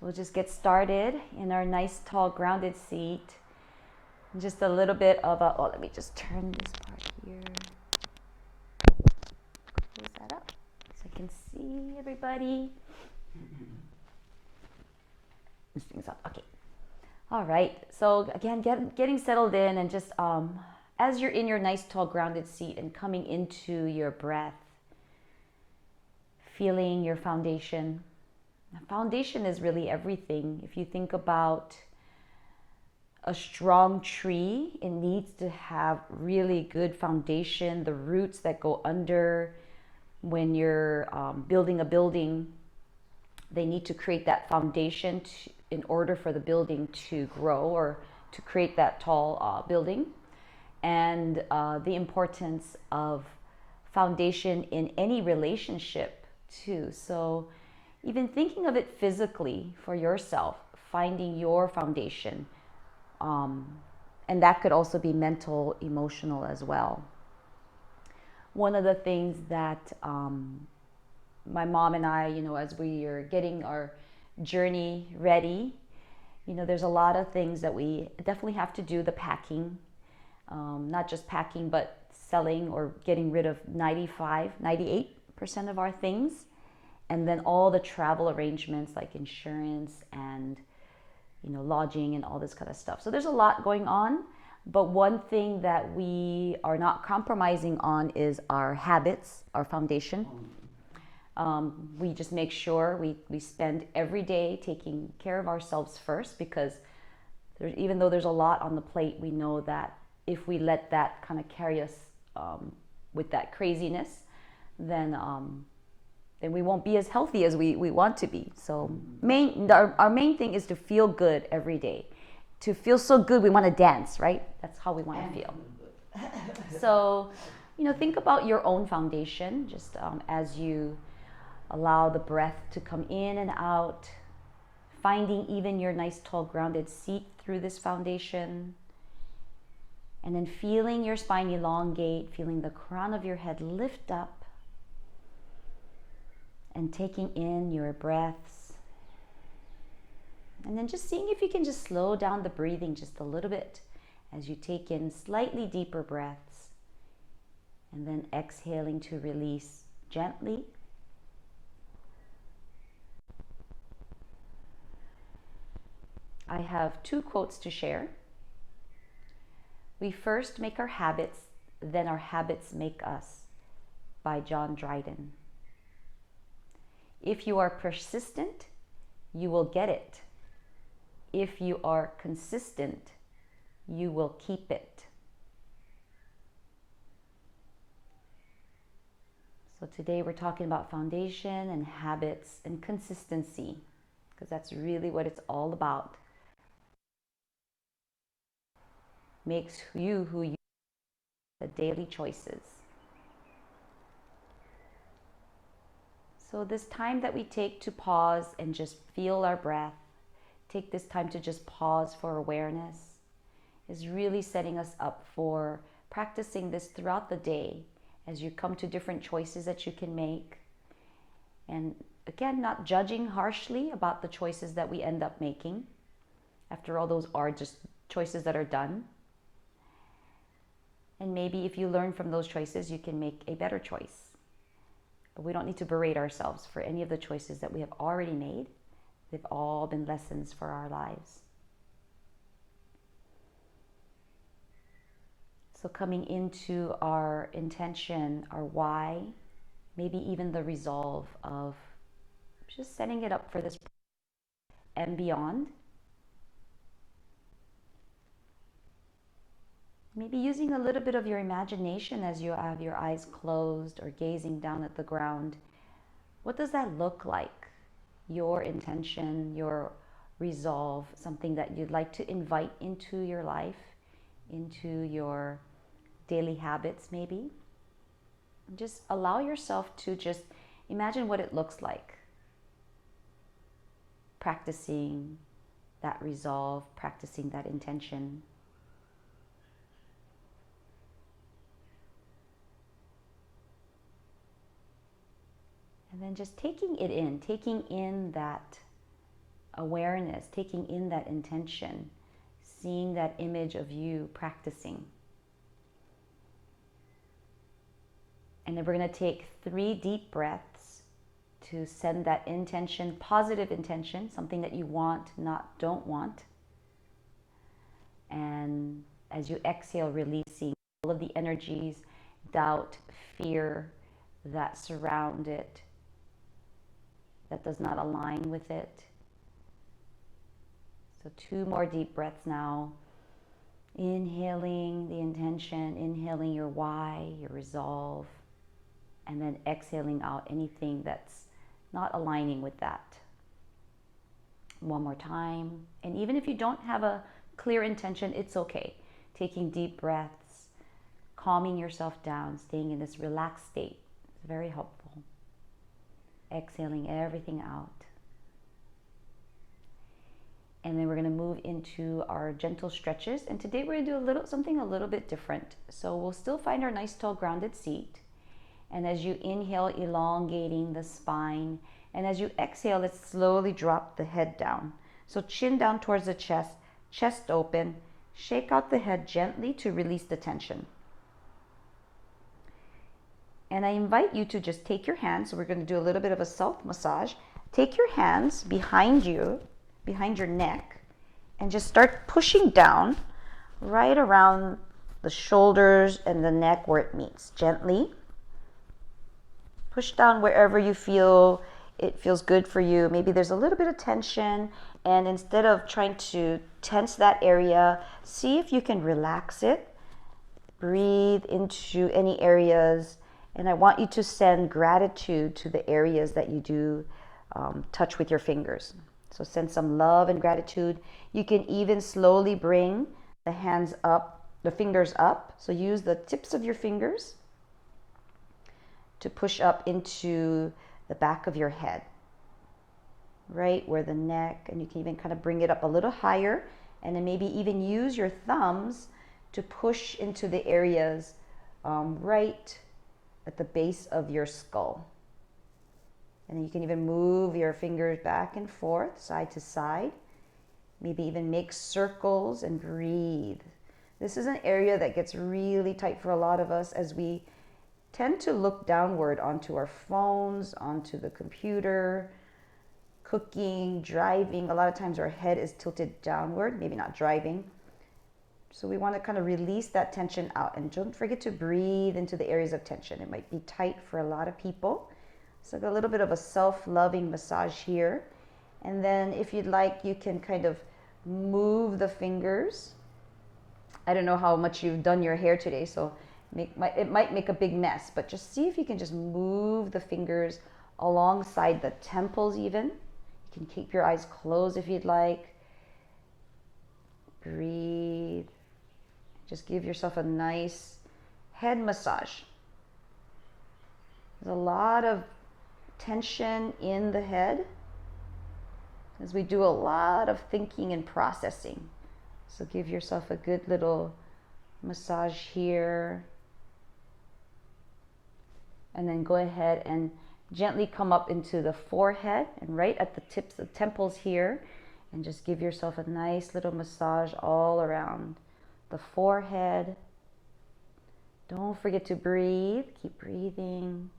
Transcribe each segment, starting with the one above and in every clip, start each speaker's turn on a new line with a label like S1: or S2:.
S1: We'll just get started in our nice, tall, grounded seat. And just a little bit of a, let me just turn this part here. Close that up so I can see everybody. This thing's up. Okay. All right. So again, getting settled in, and just as you're in your nice, tall, grounded seat and coming into your breath, feeling your foundation. Foundation is really everything. If you think about a strong tree, it needs to have really good foundation, the roots that go under. When you're building a building, they need to create that foundation in order for the building to grow or to create that tall building. And the importance of foundation in any relationship too. So even thinking of it physically for yourself, finding your foundation, and that could also be mental, emotional as well. One of the things that my mom and I, as we are getting our journey ready, there's a lot of things that we definitely have to do. The packing, not just packing, but selling or getting rid of 98% of our things. And then all the travel arrangements like insurance and, lodging and all this kind of stuff. So there's a lot going on. But one thing that we are not compromising on is our habits, our foundation. We just make sure we spend every day taking care of ourselves first, because even though there's a lot on the plate, we know that if we let that kind of carry us with that craziness, then we won't be as healthy as we want to be. So our main thing is to feel good every day. To feel so good, we want to dance, right? That's how we want to feel. So, think about your own foundation, just as you allow the breath to come in and out, finding even your nice, tall, grounded seat through this foundation, and then feeling your spine elongate, feeling the crown of your head lift up, and taking in your breaths. And then just seeing if you can just slow down the breathing just a little bit as you take in slightly deeper breaths, and then exhaling to release gently. I have 2 quotes to share. We first make our habits, then our habits make us, by John Dryden. If you are persistent, you will get it. If you are consistent, you will keep it. So today we're talking about foundation and habits and consistency, because that's really what it's all about. Makes you who you are, the daily choices. So this time that we take to pause and just feel our breath, take this time to just pause for awareness, is really setting us up for practicing this throughout the day as you come to different choices that you can make. And again, not judging harshly about the choices that we end up making. After all, those are just choices that are done. And maybe if you learn from those choices, you can make a better choice. But we don't need to berate ourselves for any of the choices that we have already made. They've all been lessons for our lives. So coming into our intention, our why, maybe even the resolve of just setting it up for this and beyond. Maybe using a little bit of your imagination as you have your eyes closed or gazing down at the ground. What does that look like? Your intention, your resolve, something that you'd like to invite into your life, into your daily habits maybe. And just allow yourself to just imagine what it looks like. Practicing that resolve, practicing that intention. And then just taking in that awareness, taking in that intention, seeing that image of you practicing. And then we're going to take 3 deep breaths to send that intention, positive intention, something that you want, not don't want. And as you exhale, releasing all of the energies, doubt, fear that surround it, that does not align with it. So 2 more deep breaths now. Inhaling the intention, inhaling your why, your resolve, and then exhaling out anything that's not aligning with that. One more time. And even if you don't have a clear intention, it's okay. Taking deep breaths, calming yourself down, staying in this relaxed state is very helpful. Exhaling everything out. And then we're going to move into our gentle stretches. And today we're going to do something a little bit different. So we'll still find our nice tall grounded seat. And as you inhale, elongating the spine. And as you exhale, let's slowly drop the head down. So chin down towards the chest, chest open. Shake out the head gently to release the tension. And I invite you to just take your hands. So we're going to do a little bit of a self massage. Take your hands behind you, behind your neck, and just start pushing down right around the shoulders and the neck where it meets. Gently. Push down wherever you feel it feels good for you. Maybe there's a little bit of tension, and instead of trying to tense that area, see if you can relax it. Breathe into any areas, and I want you to send gratitude to the areas that you do touch with your fingers. So send some love and gratitude. You can even slowly bring the hands up, the fingers up. So use the tips of your fingers to push up into the back of your head, right where the neck, and you can even kind of bring it up a little higher, and then maybe even use your thumbs to push into the areas right at the base of your skull. And then you can even move your fingers back and forth, side to side. Maybe even make circles and breathe. This is an area that gets really tight for a lot of us as we tend to look downward onto our phones, onto the computer, cooking, driving. A lot of times our head is tilted downward, maybe not driving. So we want to kind of release that tension out, and don't forget to breathe into the areas of tension. It might be tight for a lot of people. So a little bit of a self-loving massage here. And then if you'd like, you can kind of move the fingers. I don't know how much you've done your hair today, so it might make a big mess, but just see if you can just move the fingers alongside the temples even. You can keep your eyes closed if you'd like. Breathe. Just give yourself a nice head massage. There's a lot of tension in the head as we do a lot of thinking and processing. So give yourself a good little massage here. And then go ahead and gently come up into the forehead and right at the tips of the temples here, and just give yourself a nice little massage all around the forehead. Don't forget to breathe. Keep breathing.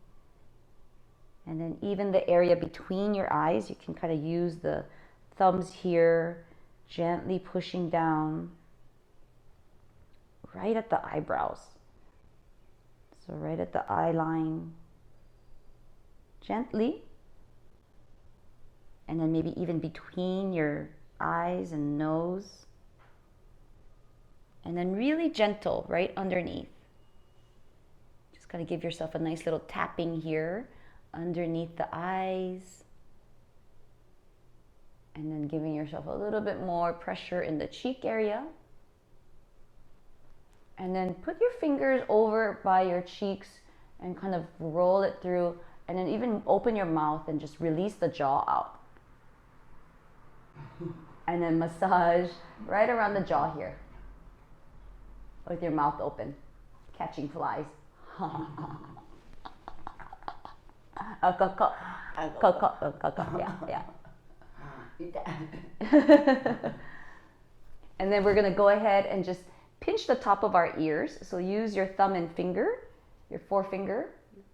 S1: And then even the area between your eyes, you can kind of use the thumbs here, gently pushing down right at the eyebrows. So right at the eye line, gently. And then maybe even between your eyes and nose. And then really gentle right underneath. Just kind of give yourself a nice little tapping here underneath the eyes. And then giving yourself a little bit more pressure in the cheek area. And then put your fingers over by your cheeks and kind of roll it through. And then even open your mouth and just release the jaw out. And then massage right around the jaw here with your mouth open, catching flies. Yeah. And then we're going to go ahead and just pinch the top of our ears. So use your thumb and finger, your forefinger,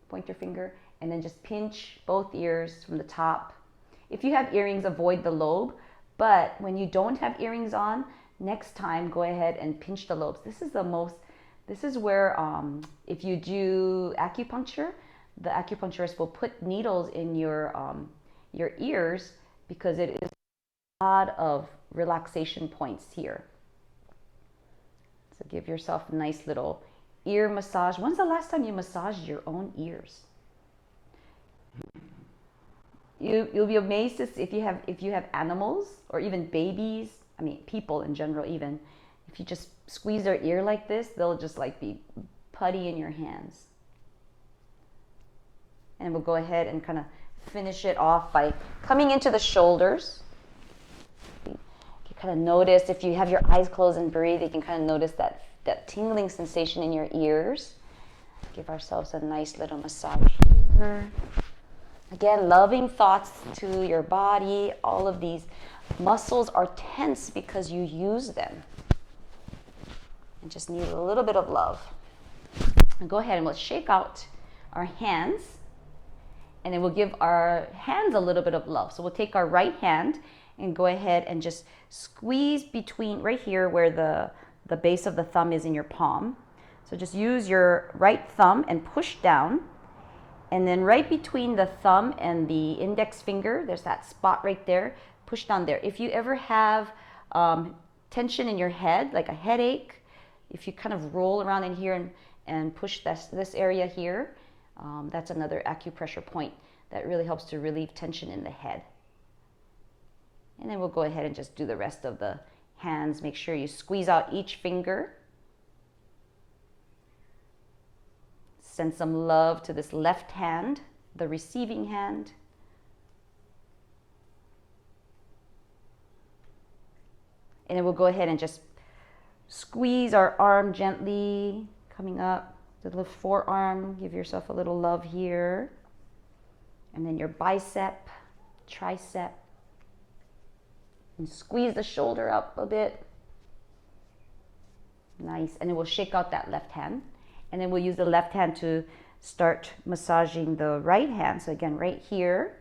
S1: pointer finger, and then just pinch both ears from the top. If you have earrings, avoid the lobe. But when you don't have earrings on, next time go ahead and pinch the lobes. This is where if you do acupuncture, the acupuncturist will put needles in your ears because it is a lot of relaxation points here. So give yourself a nice little ear massage. When's the last time you massaged your own ears? You'll be amazed if you have animals or even babies, I mean people in general even, if you just squeeze their ear like this, they'll just like be putty in your hands. And we'll go ahead and kind of finish it off by coming into the shoulders. You kind of notice, if you have your eyes closed and breathe, you can kind of notice that tingling sensation in your ears. Give ourselves a nice little massage here. Again, loving thoughts to your body. All of these muscles are tense because you use them. And just need a little bit of love. And go ahead and we'll shake out our hands. And then we'll give our hands a little bit of love. So we'll take our right hand and go ahead and just squeeze between, right here where the base of the thumb is in your palm. So just use your right thumb and push down. And then right between the thumb and the index finger, there's that spot right there. Push down there. If you ever have tension in your head, like a headache, if you kind of roll around in here and push this area here, that's another acupressure point that really helps to relieve tension in the head. And then we'll go ahead and just do the rest of the hands. Make sure you squeeze out each finger. Send some love to this left hand, the receiving hand. And then we'll go ahead and just squeeze our arm gently, coming up, the little forearm. Give yourself a little love here. And then your bicep, tricep. And squeeze the shoulder up a bit. Nice. And then we'll shake out that left hand. And then we'll use the left hand to start massaging the right hand. So again, right here,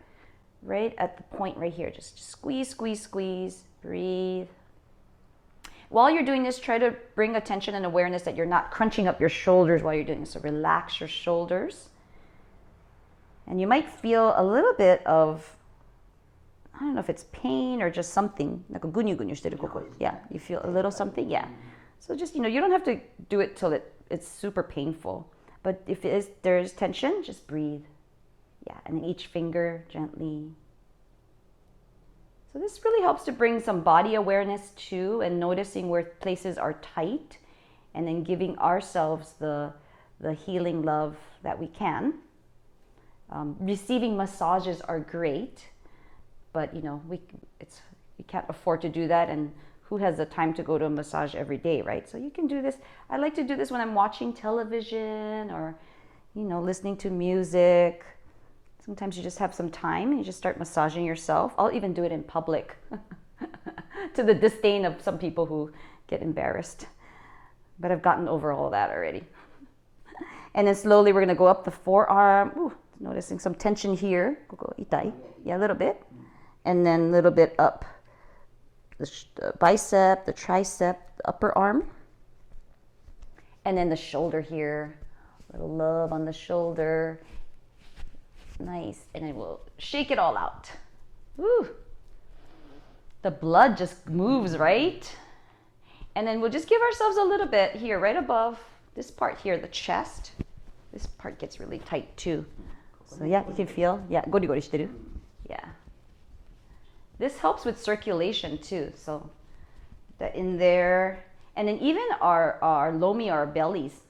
S1: right at the point right here, just squeeze, squeeze, squeeze, breathe. While you're doing this, try to bring attention and awareness that you're not crunching up your shoulders while you're doing this. So relax your shoulders. And you might feel a little bit of, I don't know if it's pain or just something. Yeah, you feel a little something, yeah. So just, you don't have to do it till it's super painful. But if there is tension, just breathe. Yeah, and then each finger gently. So this really helps to bring some body awareness too, and noticing where places are tight, and then giving ourselves the healing love that we can. Receiving massages are great, but we can't afford to do that, and who has the time to go to a massage every day, right? So you can do this. I like to do this when I'm watching television or, listening to music. Sometimes you just have some time and you just start massaging yourself. I'll even do it in public to the disdain of some people who get embarrassed. But I've gotten over all that already. And then slowly we're going to go up the forearm. Ooh, noticing some tension here. Yeah, a little bit. And then a little bit up the bicep, the tricep, the upper arm. And then the shoulder here. A little love on the shoulder. Nice. And then we'll shake it all out. Woo! The blood just moves, right? And then we'll just give ourselves a little bit here, right above this part here, the chest. This part gets really tight too. So yeah, you can feel. Yeah, gori shiteru. Yeah. This helps with circulation too. So that in there. And then even our lomi, our bellies.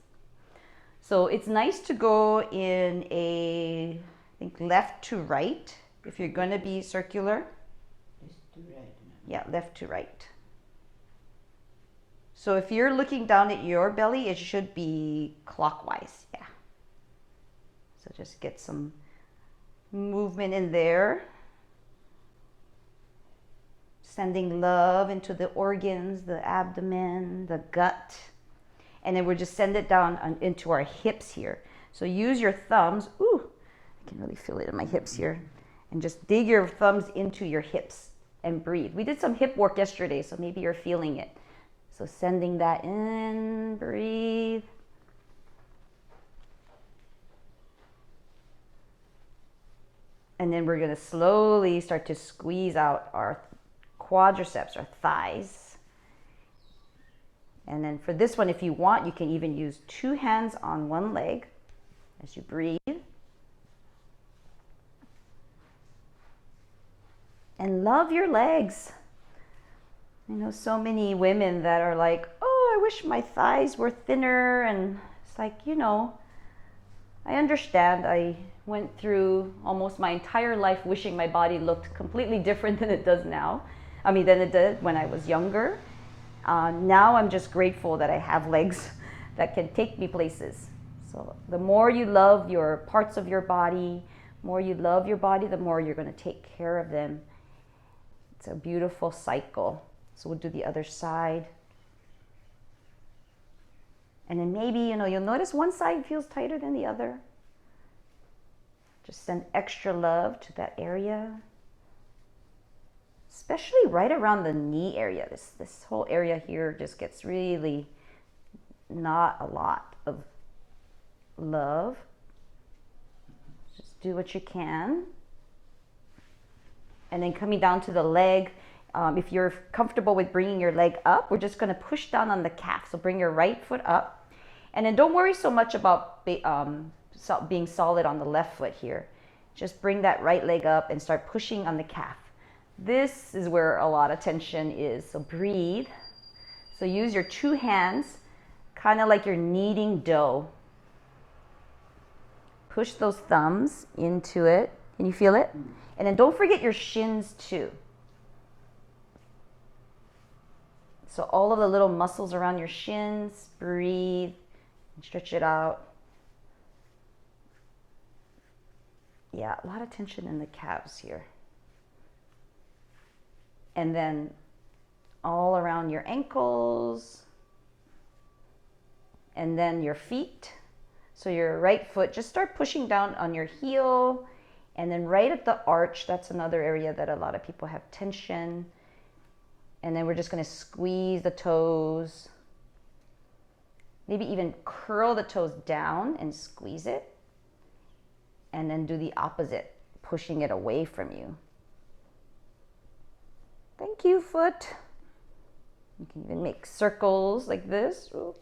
S1: So it's nice to go in I think left to right, if you're going to be circular.
S2: Left to right.
S1: Yeah, left to right. So if you're looking down at your belly, it should be clockwise. Yeah. So just get some movement in there. sending love into the organs, the abdomen, the gut. And then we'll just send it down into our hips here. So use your thumbs. Ooh, I can really feel it in my hips here. And just dig your thumbs into your hips and breathe. We did some hip work yesterday, so maybe you're feeling it. So sending that in, breathe. And then we're gonna slowly start to squeeze out our quadriceps, our thighs. And then for this one, if you want, you can even use 2 hands on one leg as you breathe. And love your legs. I know so many women that are like, oh, I wish my thighs were thinner. And it's like, you know, I understand. I went through almost my entire life wishing my body looked completely different than it does now. Than it did when I was younger. Now I'm just grateful that I have legs that can take me places. So the more you love your parts of your body, the more you love your body, the more you're going to take care of them. It's a beautiful cycle. So we'll do the other side. And then maybe, you'll notice one side feels tighter than the other. Just send extra love to that area. Especially right around the knee area. This whole area here just gets really not a lot of love. Just do what you can. And then coming down to the leg. If you're comfortable with bringing your leg up, we're just going to push down on the calf. So bring your right foot up. And then don't worry so much about being solid on the left foot here. Just bring that right leg up and start pushing on the calf. This is where a lot of tension is. So breathe. So use your 2 hands, kind of like you're kneading dough. Push those thumbs into it. Can you feel it? And then don't forget your shins too. So all of the little muscles around your shins, breathe and stretch it out. Yeah, a lot of tension in the calves here. And then all around your ankles. And then your feet. So your right foot, just start pushing down on your heel. And then right at the arch, that's another area that a lot of people have tension. And then we're just going to squeeze the toes. Maybe even curl the toes down and squeeze it. And then do the opposite, pushing it away from you. Thank you, foot. You can even make circles like this. Your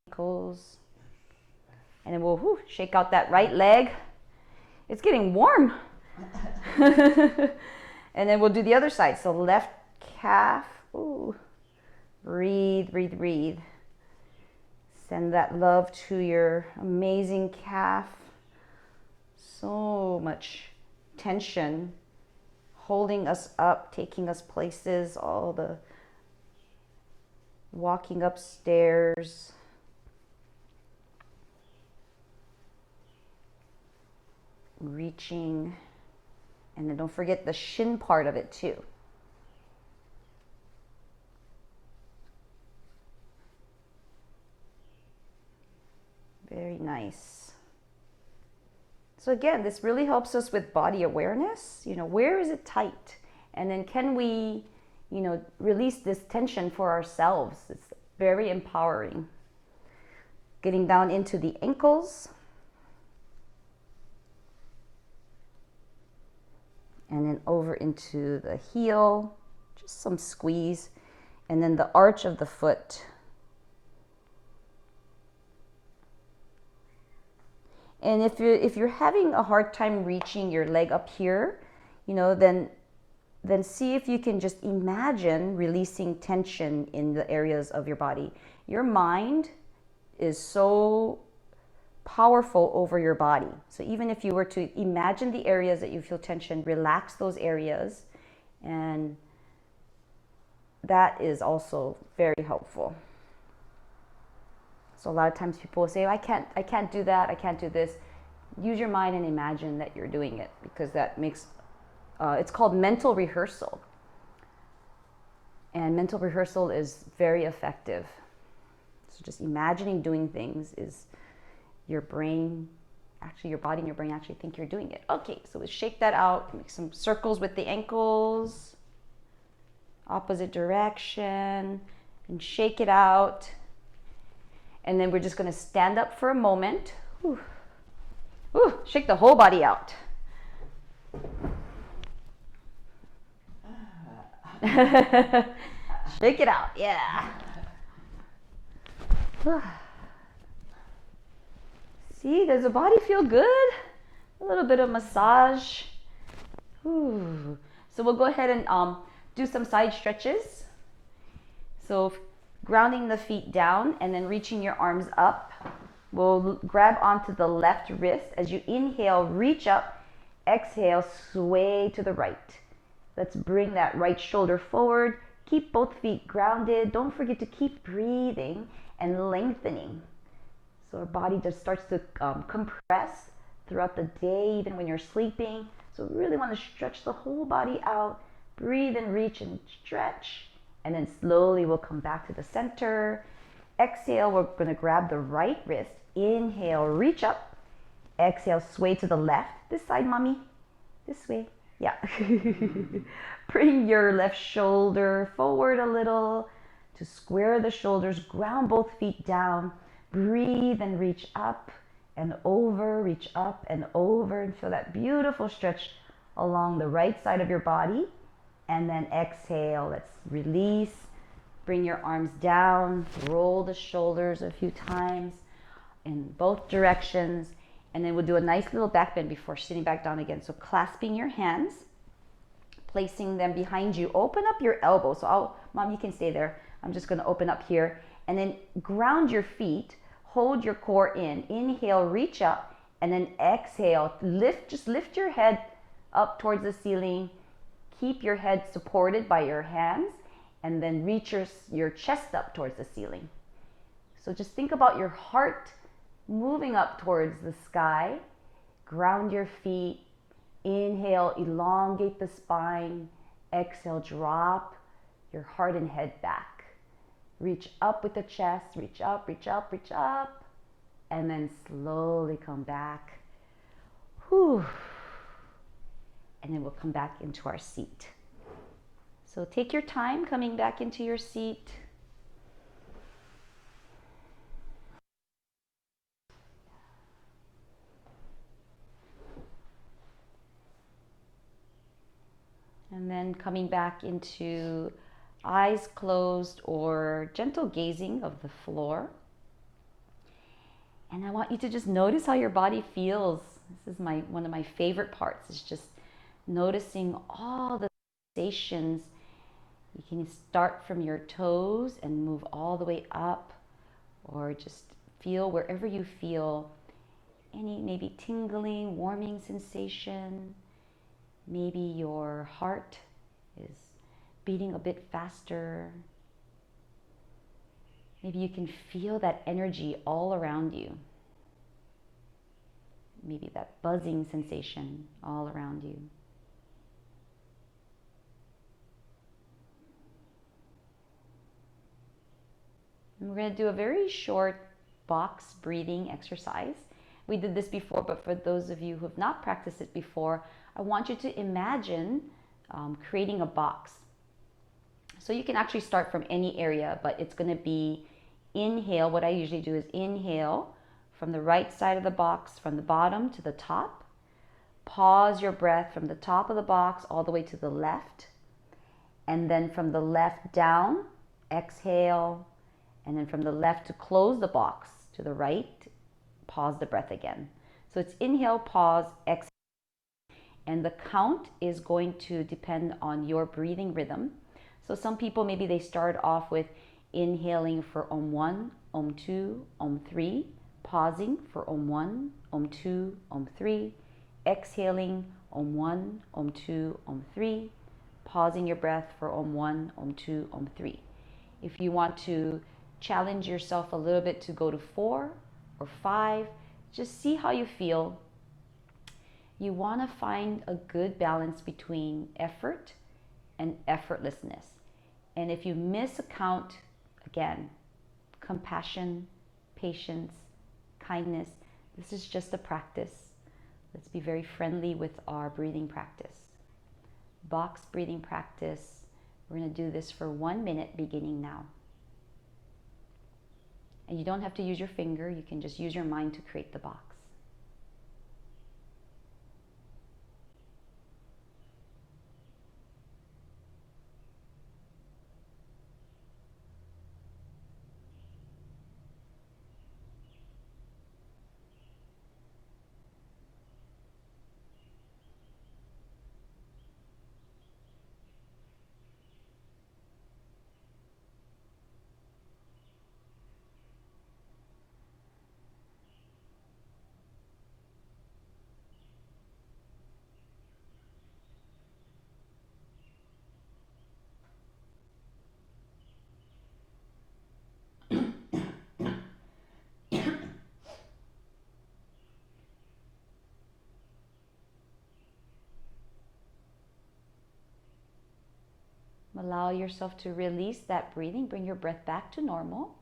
S1: ankles. And then we'll shake out that right leg. It's getting warm. And then we'll do the other side. So left calf. Ooh. Breathe, breathe, breathe. Send that love to your amazing calf. So much tension holding us up, taking us places, all the walking upstairs. Reaching. And then don't forget the shin part of it too. Very nice. So again, this really helps us with body awareness. Where is it tight? And then can we, release this tension for ourselves? It's very empowering. Getting down into the ankles. And then over into the heel, just some squeeze. And then the arch of the foot. And if you're having a hard time reaching your leg up here, then see if you can just imagine releasing tension in the areas of your body. Your mind is so powerful over your body. So even if you were to imagine the areas that you feel tension, relax those areas, and that is also very helpful. So a lot of times people will say, I can't do that, I can't do this. Use your mind and imagine that you're doing it, because that makes It's called mental rehearsal. And mental rehearsal is very effective. So just imagining doing things is your brain, actually your body and your brain actually think you're doing it. Okay, so we'll shake that out, make some circles with the ankles, opposite direction, and shake it out. And then we're just gonna stand up for a moment. Whew. Whew. Shake the whole body out. Shake it out, yeah. See, does the body feel good? A little bit of massage. Ooh. So we'll go ahead and do some side stretches. So grounding the feet down and then reaching your arms up. We'll grab onto the left wrist. As you inhale, reach up. Exhale, sway to the right. Let's bring that right shoulder forward. Keep both feet grounded. Don't forget to keep breathing and lengthening. So our body just starts to compress throughout the day, even when you're sleeping. So we really want to stretch the whole body out. Breathe and reach and stretch. And then slowly we'll come back to the center. Exhale, we're going to grab the right wrist. Inhale, reach up. Exhale, sway to the left. This side, mommy. This way. Yeah. Bring your left shoulder forward a little to square the shoulders. Ground both feet down. Breathe and reach up and over, reach up and over, and feel that beautiful stretch along the right side of your body. And then exhale, let's release. Bring your arms down, roll the shoulders a few times in both directions. And then we'll do a nice little back bend before sitting back down again. So clasping your hands, placing them behind you. Open up your elbows. So Mom, you can stay there. I'm just going to open up here. And then ground your feet. Hold your core in. Inhale, reach up. And then exhale, just lift your head up towards the ceiling. Keep your head supported by your hands. And then reach your chest up towards the ceiling. So just think about your heart moving up towards the sky. Ground your feet. Inhale, elongate the spine. Exhale, drop your heart and head back. Reach up with the chest. Reach up, reach up, reach up. And then slowly come back. Whew. And then we'll come back into our seat. So take your time coming back into your seat. And then coming back into eyes closed or gentle gazing of the floor. And I want you to just notice how your body feels. This is one of my favorite parts, is just noticing all the sensations. You can start from your toes and move all the way up, or just feel wherever you feel any maybe tingling, warming sensation. Maybe your heart is beating a bit faster. Maybe you can feel that energy all around you. Maybe that buzzing sensation all around you. And we're going to do a very short box breathing exercise. We did this before, but for those of you who have not practiced it before, I want you to imagine creating a box. So you can actually start from any area, but it's going to be inhale. What I usually do is inhale from the right side of the box, from the bottom to the top. Pause your breath from the top of the box all the way to the left. And then from the left down, exhale. And then from the left to close the box to the right, pause the breath again. So it's inhale, pause, exhale. And the count is going to depend on your breathing rhythm. So some people, maybe they start off with inhaling for Om 1, Om 2, Om 3, pausing for Om 1, Om 2, Om 3, exhaling Om 1, Om 2, Om 3, pausing your breath for Om 1, Om 2, Om 3. If you want to challenge yourself a little bit to go to 4 or 5, just see how you feel. You want to find a good balance between effort and effortlessness. And if you miss a count, again, compassion, patience, kindness, this is just a practice. Let's be very friendly with our breathing practice. Box breathing practice. We're going to do this for 1 minute beginning now. And you don't have to use your finger, you can just use your mind to create the box. Allow yourself to release that breathing. Bring your breath back to normal.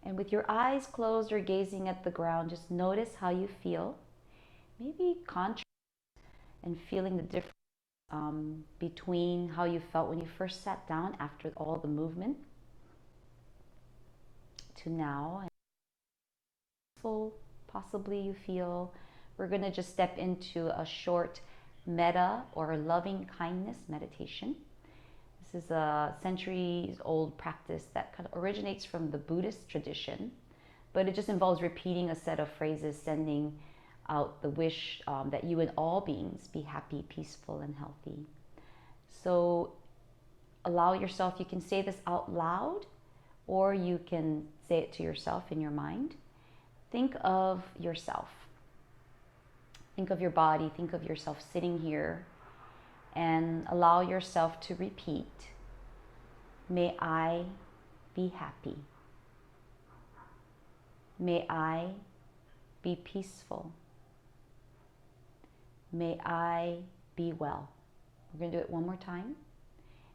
S1: And with your eyes closed or gazing at the ground, just notice how you feel. Maybe contrast and feeling the difference between how you felt when you first sat down after all the movement to now. And possibly you feel. We're going to just step into a short metta or loving kindness meditation. This is a centuries-old practice that kind of originates from the Buddhist tradition, but it just involves repeating a set of phrases, sending out the wish that you and all beings be happy, peaceful, and healthy. So allow yourself, you can say this out loud, or you can say it to yourself in your mind. Think of yourself. Think of your body, think of yourself sitting here, and allow yourself to repeat, may I be happy. May I be peaceful. May I be well. We're going to do it one more time.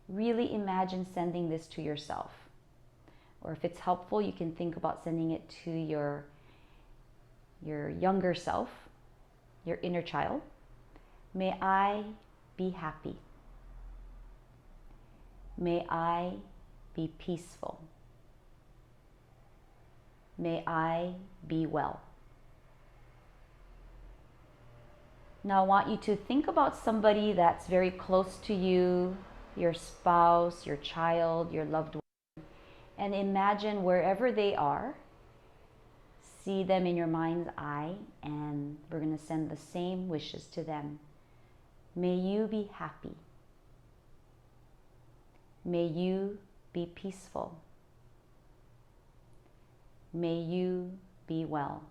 S1: Really imagine sending this to yourself. Or if it's helpful, you can think about sending it to your younger self, your inner child. May I be happy. May I be peaceful. May I be well. Now I want you to think about somebody that's very close to you, your spouse, your child, your loved one, and imagine wherever they are, see them in your mind's eye, and we're going to send the same wishes to them. May you be happy. May you be peaceful. May you be well.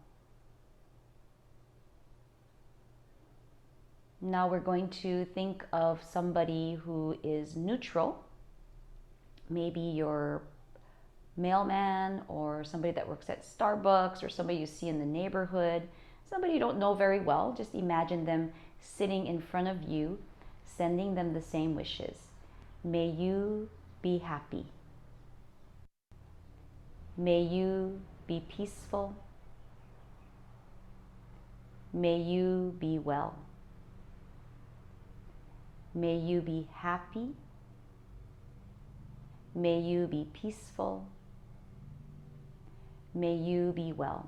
S1: Now we're going to think of somebody who is neutral, maybe your mailman or somebody that works at Starbucks or somebody you see in the neighborhood, somebody you don't know very well. Just imagine them sitting in front of you, sending them the same wishes. May you be happy. May you be peaceful. May you be well. May you be happy. May you be peaceful. May you be well.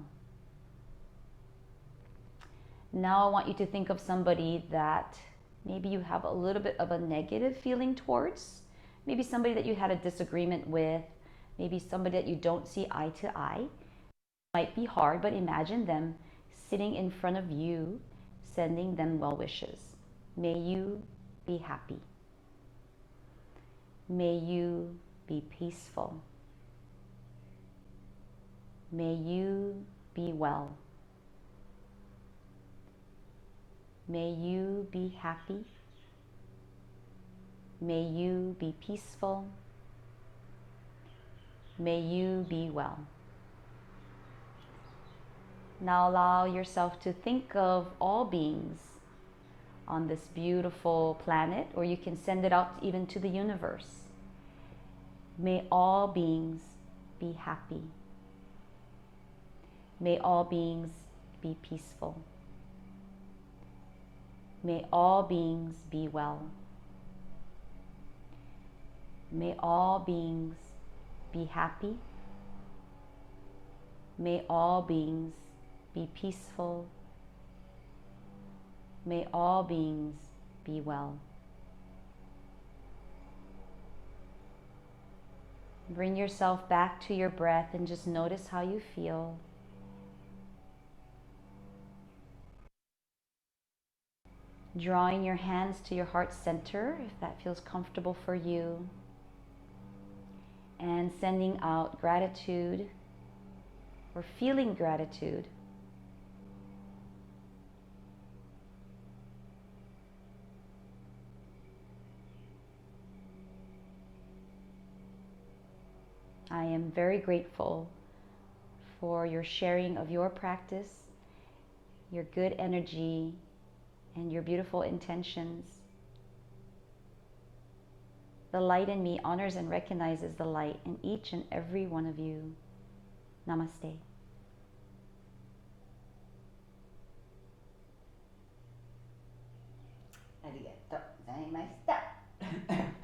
S1: Now I want you to think of somebody that maybe you have a little bit of a negative feeling towards. Maybe somebody that you had a disagreement with. Maybe somebody that you don't see eye to eye. It might be hard, but imagine them sitting in front of you, sending them well wishes. May you be happy. May you be peaceful. May you be well. May you be happy. May you be peaceful. May you be well. Now allow yourself to think of all beings, on this beautiful planet, or you can send it out even to the universe. May all beings be happy. May all beings be peaceful. May all beings be well. May all beings be happy. May all beings be peaceful. May all beings be well. Bring yourself back to your breath and just notice how you feel. Drawing your hands to your heart center, if that feels comfortable for you. And sending out gratitude or feeling gratitude. I am very grateful for your sharing of your practice, your good energy, and your beautiful intentions. The light in me honors and recognizes the light in each and every one of you. Namaste.
S2: ありがとうございました。